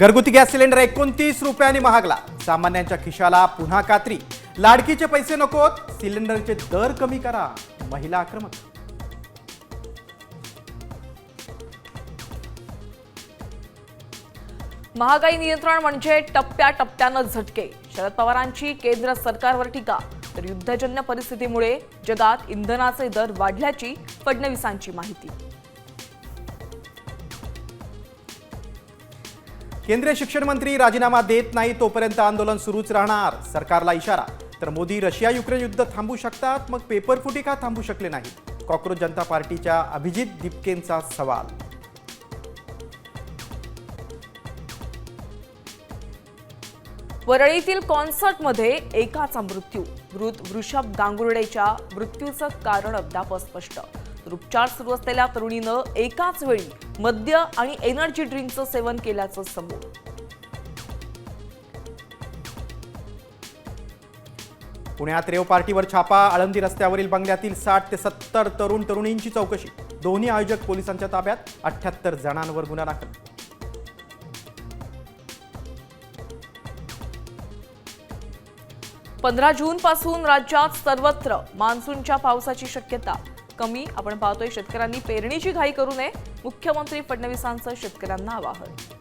घरगुती gas cylinder 29 रुपयांनी महागला। सामान्यांच्या खिशाला पुन्हा कात्री। लाडकीचे पैसे नकोत, सिलेंडरचे दर कमी करा। महिला आक्रमक। महागाई नियंत्रण म्हणजे टप्प्याटप्प्याने झटके। शरद पवारांची केंद्र सरकारवर टीका। तर युद्धजन्य परिस्थितीमुळे जगात इंधनाचे दर वाढल्याची फडणवीसांची माहिती। केंद्रीय शिक्षण मंत्री राजीनामा देत नाही तोपर्यंत आंदोलन सुरूच राहणार। सरकारला इशारा। तर मोदी रशिया युक्रेन युद्ध थांबू शकतात, मग पेपरफुटी का थांबू शकले नाही? कॉक्रोच जनता पार्टीच्या अभिजित दिपकेंचा सवाल। वरळीतील कॉन्सर्टमध्ये एकाचा मृत्यू। मृत वृषभ गांगुर्डेच्या मृत्यूचं कारण अद्याप अस्पष्ट। तर उपचार सुरू असलेल्या तरुणीनं एकाच वेळी मद्य आणि एनर्जी ड्रिंकचं सेवन केल्याचं समोर। पुण्यात रेव पार्टीवर छापा। आळंदी रस्त्यावरील बंगल्यातील 60 ते 70 तरुण तरुणींची चौकशी। दोन्ही आयोजक पोलिसांच्या ताब्यात। 78 जणांवर गुन्हा दाखल। 15 जून पासून राज्यात सर्वत्र मान्सूनच्या पावसाची शक्यता कमी। आपण पाहतोय शेतकऱ्यांनी पेरणीची घाई करू नये। मुख्यमंत्री फडणवीसांचं शेतकऱ्यांना आवाहन।